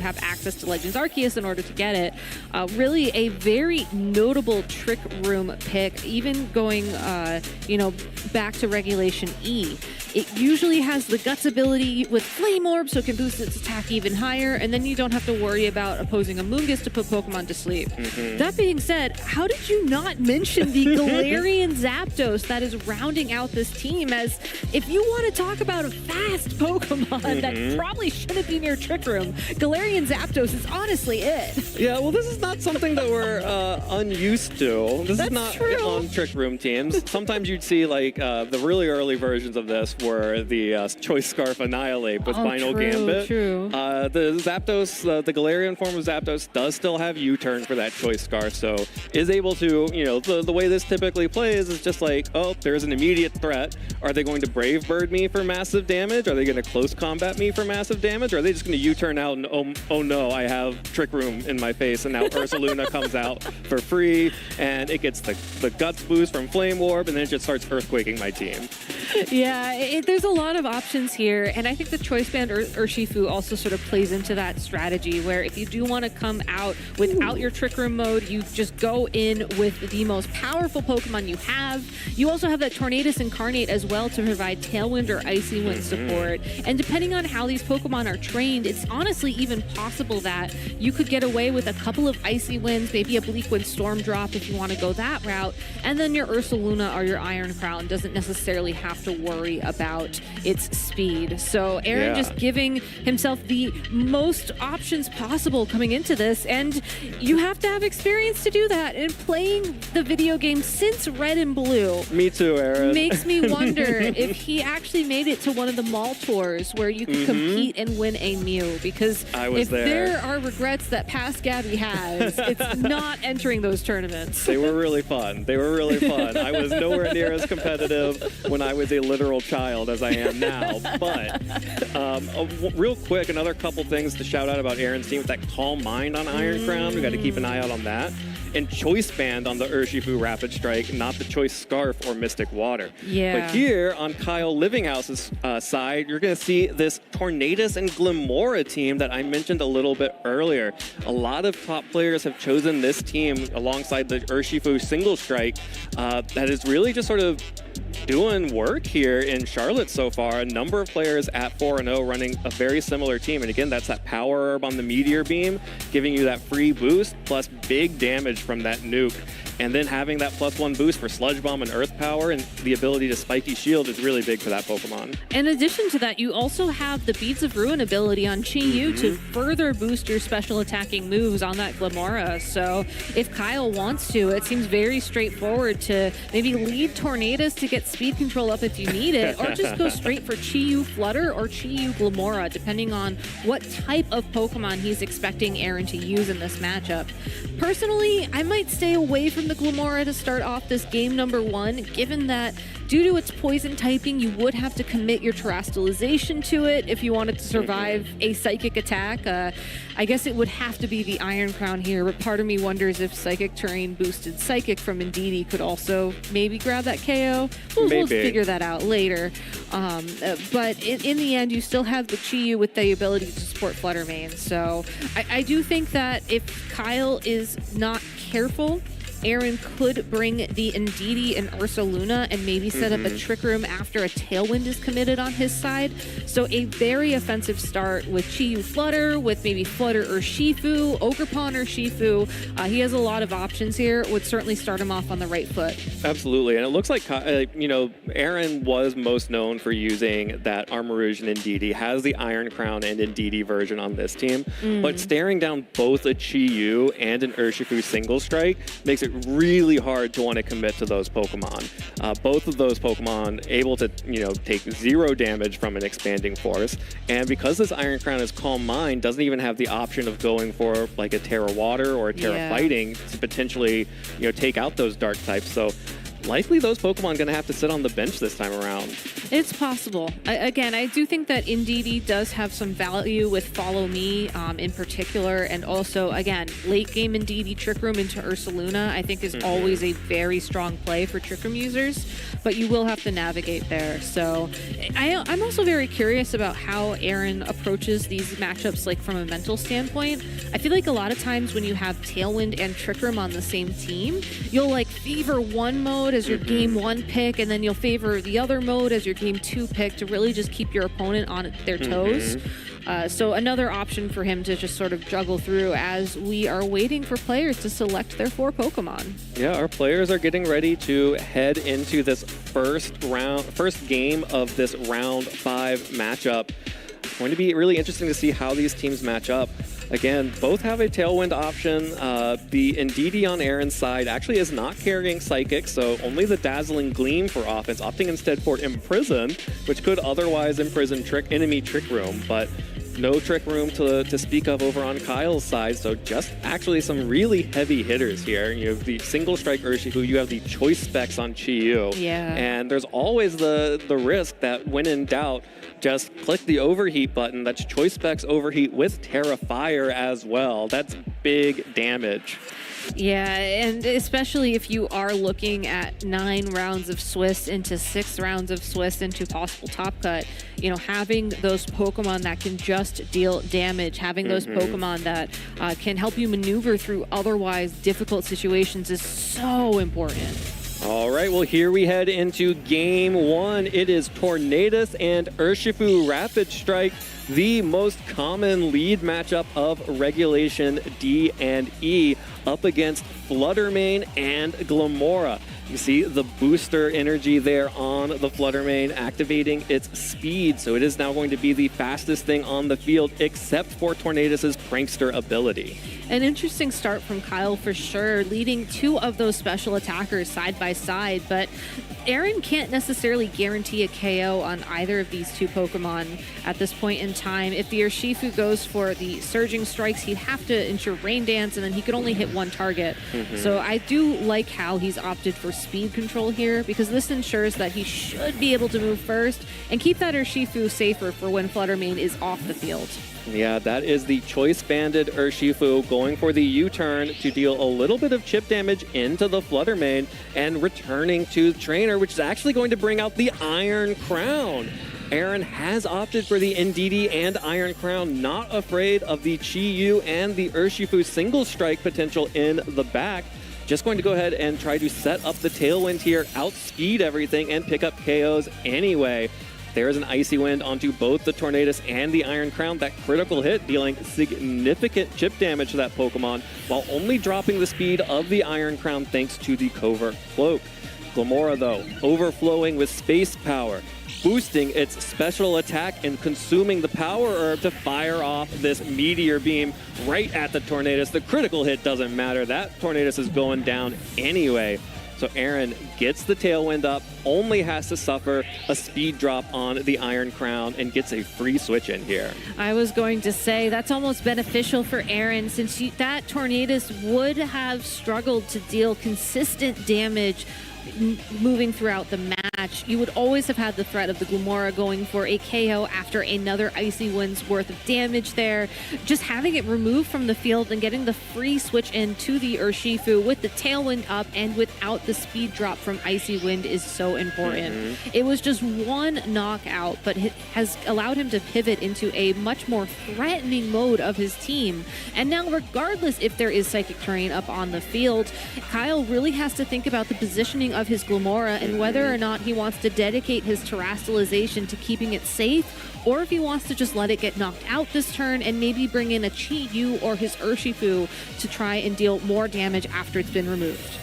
have access to Legends Arceus in order to get it. Really a very notable Trick Room pick, even going, back to Regulation E. It usually has the Guts ability with Flame Orb, so it can boost its attack even higher, and then you don't have to worry about opposing a Moongus to put Pokemon to sleep. That being said, how did you not mention the Galarian Zapdos that is rounding out this team? As if you want to talk about a fast Pokemon that probably shouldn't be near Trick Room, Galarian Zapdos is honestly it. Yeah, well, this is not something that we're unused to. This is not true. On Trick Room teams. Sometimes you'd see like the really early versions of this were the Choice Scarf Annihilate with Final Gambit. The Zapdos, the Galarian form of Zapdos does still have U-turn for that Choice Scarf, so is able to, the way this typically plays is just like, oh, there's an immediate threat. Are they going to Brave Bird me for massive damage? Are they going to close combat me for massive damage? Or are they just going to U-turn out and, oh no, I have Trick Room in my face, and now Ursaluna comes out for free, and it gets the Guts boost from Flame Orb, and then it just starts earthquaking my team. Yeah, there's a lot of options here, and I think the Choice Band Urshifu also sort of plays into that strategy, where if you do want to come out without your Trick Room mode, you just go in with the most powerful Pokemon you have. You also have that Tornadus Incarnate as well to provide Tailwind or Icy Wind support, and depending on how these Pokemon are trained, it's honestly even possible that you could get away with a couple of Icy Winds, maybe a Bleak Wind Storm Drop if you want to go that route, and then your Ursaluna or your Iron Crown doesn't necessarily have to worry about its speed. So Aaron just giving himself the most options possible coming into this, and you have to have experience to do that. And playing the video game since Red and Blue, me too, Aaron, makes me wonder if he actually made it to one of the mall tours where you could compete and win a Mew, because if there are regrets that past Gabby has, it's not entering those tournaments. They were really fun. They were really fun. I was nowhere near as competitive when I was a literal child as I am now. But real quick, another couple things to shout out about Aaron's team with that Calm Mind on Iron Crown. We got to keep an eye out on that. And Choice Band on the Urshifu Rapid Strike, not the Choice Scarf or Mystic Water. Yeah. But here on Kyle Livinghouse's side, you're going to see this Tornadus and Glimmora team that I mentioned a little bit earlier. A lot of top players have chosen this team alongside the Urshifu Single Strike that is really just sort of doing work here in Charlotte so far. A number of players at 4-0 running a very similar team. And again, that's that Power Herb on the Meteor Beam, giving you that free boost plus big damage from that nuke. And then having that +1 boost for Sludge Bomb and Earth Power and the ability to Spiky Shield is really big for that Pokemon. In addition to that, you also have the Beads of Ruin ability on Chi-Yu to further boost your special attacking moves on that Glimmora. So if Kyle wants to, it seems very straightforward to maybe lead Tornadus to get speed control up if you need it, or just go straight for Chi-Yu Flutter or Chi-Yu Glimmora, depending on what type of Pokemon he's expecting Aaron to use in this matchup. Personally, I might stay away from the Glimmora to start off this game number 1, given that due to its poison typing, you would have to commit your Terastallization to it if you wanted to survive a Psychic attack. I guess it would have to be the Iron Crown here, but part of me wonders if Psychic Terrain boosted Psychic from Indeedee could also maybe grab that KO. We'll figure that out later. But in the end, you still have the Chi-Yu with the ability to support Flutter Mane. So I do think that if Kyle is not careful, Aaron could bring the Indeedee and Ursaluna and maybe set up a Trick Room after a Tailwind is committed on his side. So a very offensive start with Chi-Yu Flutter, with maybe Flutter Urshifu, Ogerpon Urshifu. He has a lot of options here. Would certainly start him off on the right foot. Absolutely. And it looks like, Aaron was most known for using that Armarouge and Indeedee, has the Iron Crown and Indeedee version on this team. But staring down both a Chi-Yu and an Urshifu Single Strike makes it really hard to want to commit to those Pokemon. Both of those Pokemon able to, take 0 damage from an expanding force. And because this Iron Crown is Calm Mind, doesn't even have the option of going for like a Terra Water or a Terra Fighting to potentially, take out those dark types. So likely those Pokemon going to have to sit on the bench this time around. It's possible. Again, I do think that Indeedee does have some value with Follow Me in particular, and also, again, late game Indeedee Trick Room into Ursaluna I think is always a very strong play for Trick Room users, but you will have to navigate there. So I'm also very curious about how Aaron approaches these matchups like from a mental standpoint. I feel like a lot of times when you have Tailwind and Trick Room on the same team, you'll like favor one mode as your game 1 pick, and then you'll favor the other mode as your game 2 pick to really just keep your opponent on their toes. So another option for him to just sort of juggle through as we are waiting for players to select their 4 Pokemon. Yeah, our players are getting ready to head into this first game of this round 5 matchup. It's going to be really interesting to see how these teams match up. Again, both have a Tailwind option. The Indeedee on Aaron's side actually is not carrying Psychic, so only the Dazzling Gleam for offense, opting instead for Imprison, which could otherwise imprison enemy Trick Room, but no Trick Room to speak of over on Kyle's side, so just actually some really heavy hitters here. You have the Single Strike Urshifu, you have the Choice Specs on Chi-Yu. Yeah. And there's always the risk that when in doubt, just click the Overheat button. That's Choice Specs Overheat with Terra Fire as well. That's big damage. Yeah, and especially if you are looking at 9 rounds of Swiss into 6 rounds of Swiss into possible top cut, you know, having those Pokemon that can just deal damage, having those Pokemon that can help you maneuver through otherwise difficult situations is so important. All right, well, here we head into game 1. It is Tornadus and Urshifu Rapid Strike, the most common lead matchup of Regulation D and E, up against Fluttermane and Glimmora. You see the booster energy there on the Fluttermane activating its speed, so it is now going to be the fastest thing on the field, except for Tornadus' Prankster ability. An interesting start from Kyle for sure, leading 2 of those special attackers side by side, but Aaron can't necessarily guarantee a KO on either of these 2 Pokemon at this point in time. If the Urshifu goes for the Surging Strikes, he'd have to ensure Rain Dance, and then he could only hit 1 target. So I do like how he's opted for speed control here, because this ensures that he should be able to move first and keep that Urshifu safer for when Fluttermane is off the field. Yeah, that is the Choice Banded Urshifu going for the U-turn to deal a little bit of chip damage into the Fluttermane and returning to Trainer, which is actually going to bring out the Iron Crown. Aaron has opted for the Indeedee and Iron Crown, not afraid of the Chi-Yu and the Urshifu single strike potential in the back. Just going to go ahead and try to set up the Tailwind here, outspeed everything, and pick up KOs anyway. There is an Icy Wind onto both the Tornadus and the Iron Crown. That critical hit dealing significant chip damage to that Pokemon, while only dropping the speed of the Iron Crown thanks to the Covert Cloak. Glimmora, though, overflowing with Space Power, boosting its special attack and consuming the Power Herb to fire off this Meteor Beam right at the Tornadus. The critical hit doesn't matter. That Tornadus is going down anyway. So Aaron gets the Tailwind up, only has to suffer a speed drop on the Iron Crown, and gets a free switch in here. I was going to say that's almost beneficial for Aaron, since that Tornadus would have struggled to deal consistent damage moving throughout the match. You would always have had the threat of the Glimmora going for a KO after another Icy Wind's worth of damage there. Just having it removed from the field and getting the free switch in to the Urshifu with the Tailwind up and without the speed drop from Icy Wind is so important. It was just 1 knockout, but it has allowed him to pivot into a much more threatening mode of his team. And now, regardless if there is Psychic Terrain up on the field, Kyle really has to think about the positioning of his Glimmora and whether or not he wants to dedicate his Terastallization to keeping it safe, or if he wants to just let it get knocked out this turn and maybe bring in a Chi-Yu or his Urshifu to try and deal more damage after it's been removed.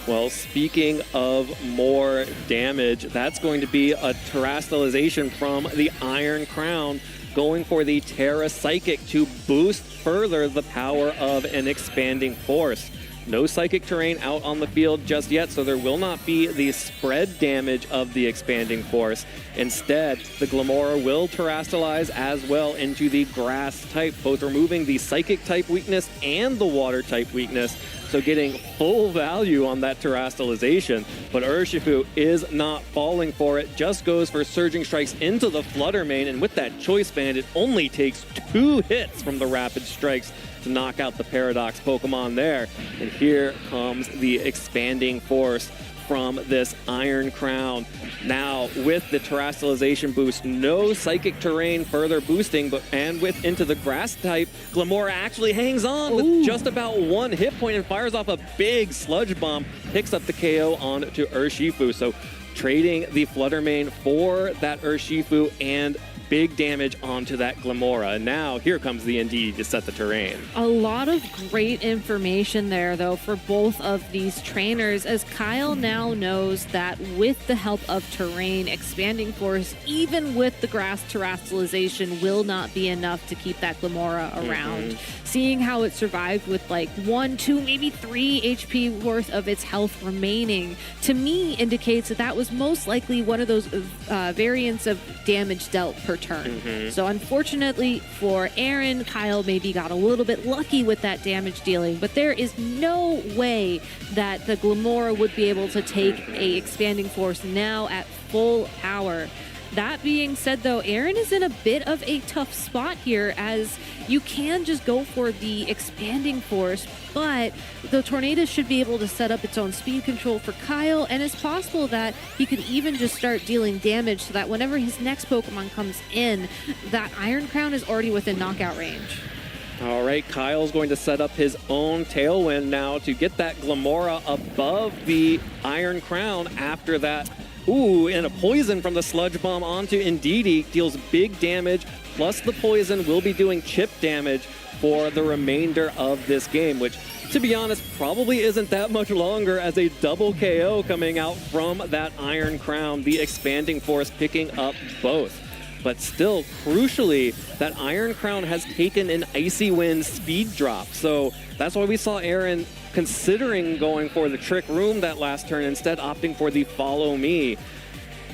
Well, speaking of more damage, that's going to be a Terastallization from the Iron Crown, going for the Terra Psychic to boost further the power of an Expanding Force. No Psychic Terrain out on the field just yet, so there will not be the spread damage of the Expanding Force. Instead, the Glimmora will Terastallize as well into the Grass type, both removing the Psychic type weakness and the Water type weakness, so getting full value on that Terastallization. But Urshifu is not falling for it, just goes for Surging Strikes into the Fluttermane, and with that Choice Band, it only takes 2 hits from the Rapid Strikes to knock out the Paradox Pokemon there. And here comes the Expanding Force, from this Iron Crown. Now, with the terrestrialization boost, no psychic terrain further boosting, and with into the grass type, Glamora actually hangs on with just about 1 hit point and fires off a big sludge bomb, picks up the KO onto Urshifu. So trading the Fluttermane for that Urshifu and big damage onto that Glamora. Now, here comes the Indeedee to set the terrain. A lot of great information there, though, for both of these trainers, as Kyle now knows that with the help of terrain, Expanding Force, even with the grass terrestrialization, will not be enough to keep that Glamora around. Seeing how it survived with like 1, 2, maybe 3 HP worth of its health remaining, to me indicates that that was most likely one of those variants of damage dealt per turn. So unfortunately for Aaron, Kyle maybe got a little bit lucky with that damage dealing, but there is no way that the Glamora would be able to take a Expanding Force now at full power. That being said, though, Aaron is in a bit of a tough spot here, as you can just go for the Expanding Force, but the Tornadus should be able to set up its own speed control for Kyle, and it's possible that he could even just start dealing damage so that whenever his next Pokemon comes in, that Iron Crown is already within knockout range. All right, Kyle's going to set up his own Tailwind now to get that Glamora above the Iron Crown after that. And a poison from the Sludge Bomb onto Indeedee deals big damage, plus the poison will be doing chip damage for the remainder of this game, which, to be honest, probably isn't that much longer, as a double KO coming out from that Iron Crown, the Expanding Force picking up both. But still, crucially, that Iron Crown has taken an Icy Wind speed drop, so that's why we saw Aaron considering going for the Trick Room that last turn, instead opting for the Follow Me.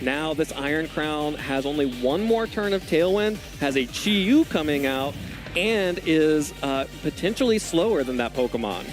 Now this Iron Crown has only 1 more turn of Tailwind, has a Chi-Yu coming out, and is potentially slower than that Pokemon.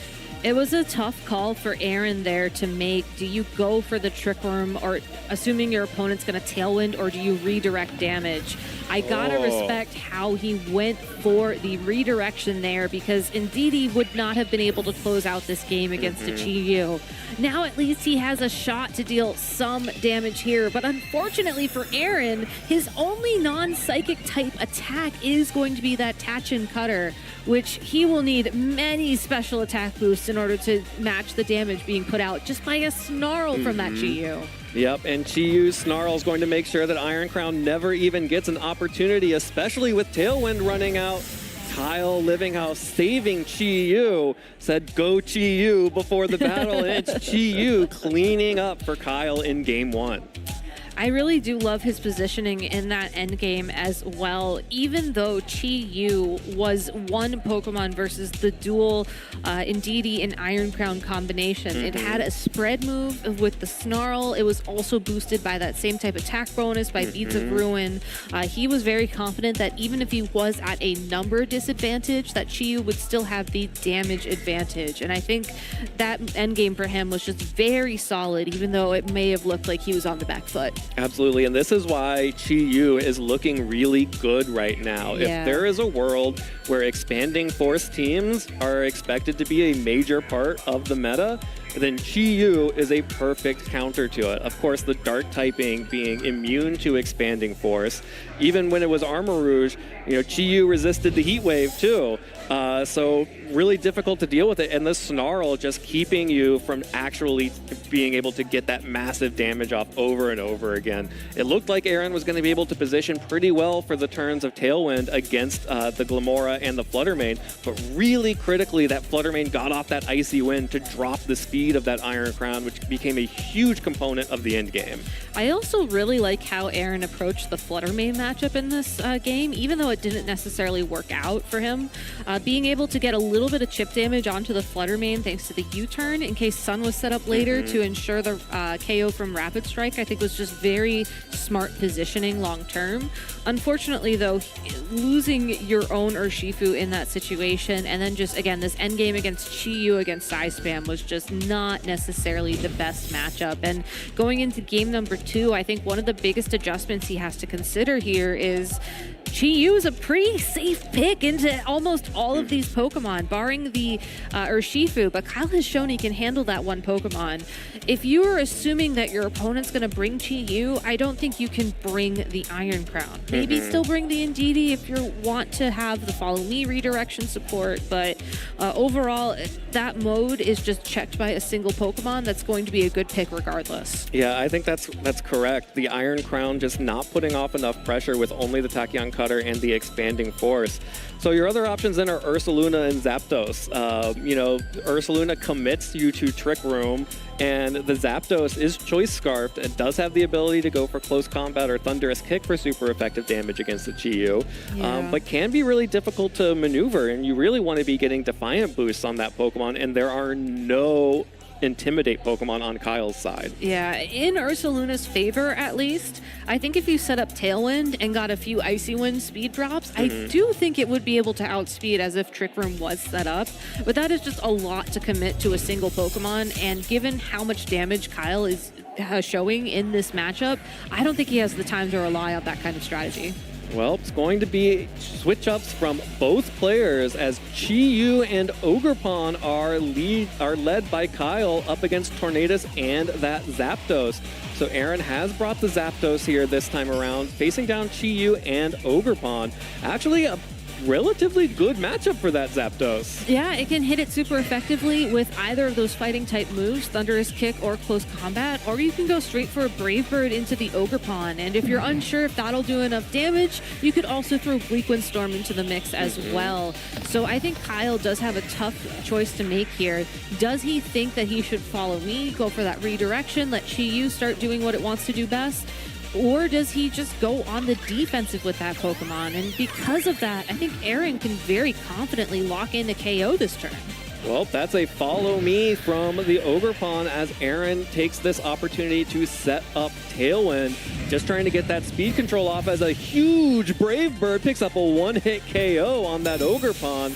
It was a tough call for Aaron there to make. Do you go for the Trick Room, or assuming your opponent's going to Tailwind, or do you redirect damage? I gotta respect how he went for the redirection there, because Indeedee would not have been able to close out this game against a Chi-Yu. Now at least he has a shot to deal some damage here, but unfortunately for Aaron, his only non-psychic type attack is going to be that Tachin Cutter, which he will need many special attack boosts in order to match the damage being put out just by a Snarl from that Chi-Yu. Yep, and Chi-Yu's Snarl is going to make sure that Iron Crown never even gets an opportunity, especially with Tailwind running out. Kyle Livinghouse saving Chi-Yu, said go Chi-Yu before the battle, and it's Chi-Yu cleaning up for Kyle in game 1. I really do love his positioning in that endgame as well, even though Chi-Yu was one Pokemon versus the dual Indeedee and Iron Crown combination. It had a spread move with the Snarl. It was also boosted by that same type attack bonus by Beads of Ruin. He was very confident that even if he was at a number disadvantage, that Chi-Yu would still have the damage advantage. And I think that endgame for him was just very solid, even though it may have looked like he was on the back foot. Absolutely, and this is why Chi-Yu is looking really good right now. Yeah. If there is a world where Expanding Force teams are expected to be a major part of the meta, then Chi-Yu is a perfect counter to it. Of course, the Dark typing being immune to Expanding Force. Even when it was Armor Rouge, Chi-Yu resisted the Heat Wave too. So really difficult to deal with it. And the Snarl just keeping you from actually being able to get that massive damage off over and over again. It looked like Aaron was going to be able to position pretty well for the turns of Tailwind against the Glamora and the Fluttermane, but really critically, that Fluttermane got off that Icy Wind to drop the speed of that Iron Crown, which became a huge component of the end game. I also really like how Aaron approached the Fluttermane matchup in this game, even though it didn't necessarily work out for him. Being able to get a little bit of chip damage onto the Fluttermane thanks to the U-turn in case Sun was set up later to ensure the KO from Rapid Strike, I think was just very smart positioning long term. Unfortunately, though, losing your own Urshifu in that situation, and then just, again, this endgame against Chi-Yu against Psyspam was just not necessarily the best matchup. And going into game number 2, I think one of the biggest adjustments he has to consider here is Chi-Yu is a pretty safe pick into almost all of these Pokemon, barring the Urshifu, but Kyle has shown he can handle that one Pokemon. If you are assuming that your opponent's going to bring Chi-Yu, I don't think you can bring the Iron Crown. Maybe still bring the Indeedee if you want to have the Follow Me redirection support, but overall, that mode is just checked by a single Pokemon. That's going to be a good pick regardless. Yeah, I think that's correct. The Iron Crown just not putting off enough pressure with only the Tachyon Cutter and the Expanding Force. So your other options then are Ursaluna and Zapdos. Ursaluna commits you to Trick Room, and the Zapdos is Choice Scarfed and does have the ability to go for close combat or Thunderous Kick for super effective damage against the Chi-Yu, but can be really difficult to maneuver, and you really want to be getting Defiant boosts on that Pokemon, and there are no Intimidate Pokemon on Kyle's side. Yeah, in Ursaluna's favor, at least, I think if you set up Tailwind and got a few Icy Wind speed drops, I do think it would be able to outspeed as if Trick Room was set up. But that is just a lot to commit to a single Pokemon, and given how much damage Kyle is showing in this matchup, I don't think he has the time to rely on that kind of strategy. Well, it's going to be switch-ups from both players as Chi-Yu and Ogerpon are led by Kyle up against Tornadus and that Zapdos. So Aaron has brought the Zapdos here this time around, facing down Chi-Yu and Ogerpon. Actually, a relatively good matchup for that Zapdos. Yeah, it can hit it super effectively with either of those fighting type moves, Thunderous Kick or Close Combat, or you can go straight for a Brave Bird into the Ogerpon. And if you're unsure if that'll do enough damage, you could also throw Bleak Wind Storm into the mix as well. So I think Kyle does have a tough choice to make here. Does he think that he should follow me, go for that redirection, let Chi-Yu start doing what it wants to do best? Or does he just go on the defensive with that Pokemon? And because of that, I think Aaron can very confidently lock in a KO this turn. Well, that's a follow me from the Ogerpon as Aaron takes this opportunity to set up Tailwind. Just trying to get that speed control off as a huge Brave Bird picks up a one-hit KO on that Ogerpon.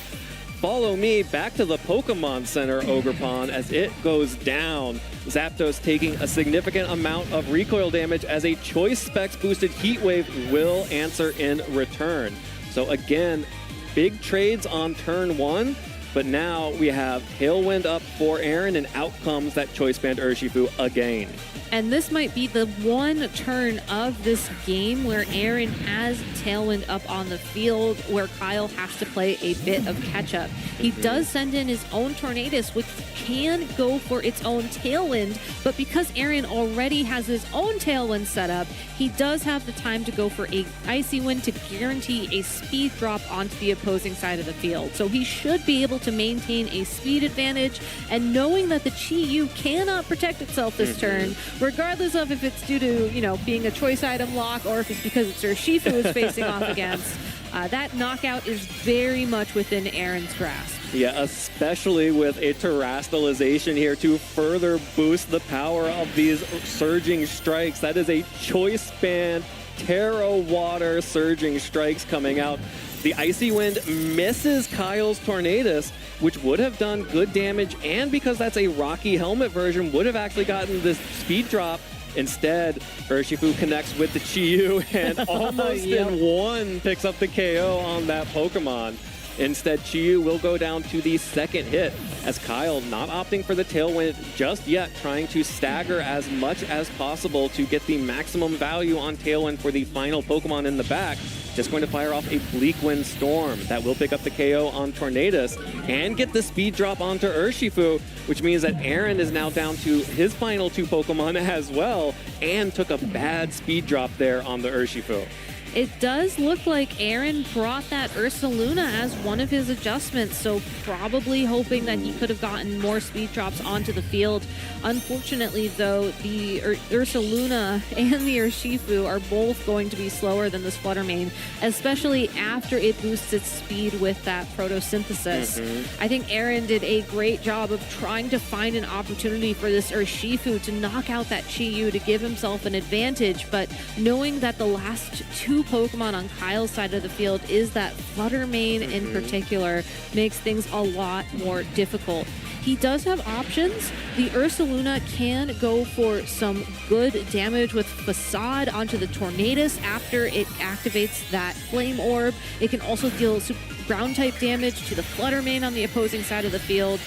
Follow me back to the Pokemon Center, Ogerpon, as it goes down. Zapdos taking a significant amount of recoil damage as a Choice Specs boosted Heat Wave will answer in return. So again, big trades on turn one, but now we have Tailwind up for Aaron, and out comes that Choice Band Urshifu again. And this might be the one turn of this game where Aaron has Tailwind up on the field, where Kyle has to play a bit of catch-up. He does send in his own Tornadus, which can go for its own Tailwind, but because Aaron already has his own Tailwind set up, he does have the time to go for a Icy Wind to guarantee a speed drop onto the opposing side of the field. So he should be able to maintain a speed advantage, and knowing that the Chi-Yu cannot protect itself this turn, regardless of if it's due to, being a choice item lock or if it's because it's Urshifu is facing off against, that knockout is very much within Aaron's grasp. Yeah, especially with a terastallization here to further boost the power of these surging strikes. That is a Choice Band Terra Water surging strikes coming out. The Icy Wind misses Kyle's Tornadus, which would have done good damage, and because that's a Rocky Helmet version, would have actually gotten this speed drop. Instead, Urshifu connects with the Chi-Yu and almost in one picks up the KO on that Pokemon. Instead, Chi-Yu will go down to the second hit as Kyle not opting for the Tailwind just yet, trying to stagger as much as possible to get the maximum value on Tailwind for the final Pokemon in the back. Just going to fire off a Bleak Wind Storm that will pick up the KO on Tornadus and get the speed drop onto Urshifu, which means that Aaron is now down to his final two Pokemon as well and took a bad speed drop there on the Urshifu. It does look like Aaron brought that Ursaluna as one of his adjustments, so probably hoping that he could have gotten more speed drops onto the field. Unfortunately, though, the Ursaluna and the Urshifu are both going to be slower than this Fluttermane, especially after it boosts its speed with that photosynthesis. I think Aaron did a great job of trying to find an opportunity for this Urshifu to knock out that Chi-Yu to give himself an advantage, but knowing that the last two two Pokemon on Kyle's side of the field is that Flutter Mane in particular makes things a lot more difficult. He does have options. The Ursaluna can go for some good damage with Facade onto the Tornadus after it activates that Flame Orb. It can also deal ground-type damage to the Flutter Mane on the opposing side of the field.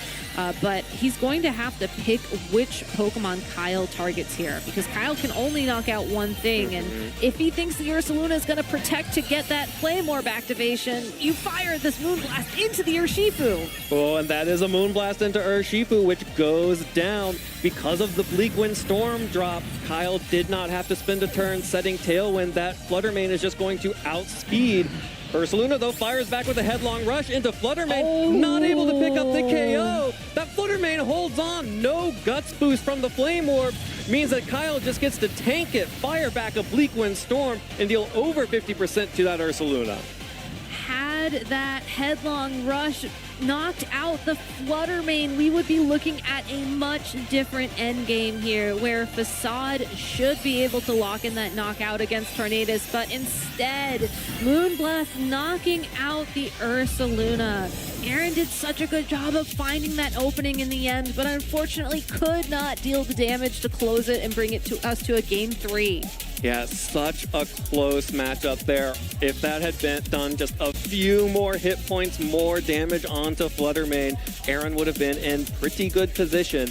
But he's going to have to pick which Pokemon Kyle targets here, because Kyle can only knock out one thing, and if he thinks the Ursaluna is going to protect to get that Flame Orb activation, you fire this Moonblast into the Urshifu. Oh, and that is a Moonblast into Urshifu, which goes down because of the Bleak Wind Storm drop. Kyle did not have to spend a turn setting Tailwind. That Flutter Mane is just going to outspeed Ursaluna, though, fires back with a Headlong Rush into Flutter Mane, not able to pick up the KO. That Flutter Mane holds on. No Guts boost from the Flame Orb means that Kyle just gets to tank it, fire back a Bleak Wind Storm, and deal over 50% to that Ursaluna. Had that Headlong Rush knocked out the Flutter Mane, we would be looking at a much different endgame here, where Facade should be able to lock in that knockout against Tornadus, but instead, Moonblast knocking out the Ursaluna. Aaron did such a good job of finding that opening in the end, but unfortunately could not deal the damage to close it and bring it to us to a game 3. Yeah, such a close matchup there. If that had been done just a few more hit points, more damage onto Flutter Mane, Aaron would have been in pretty good position.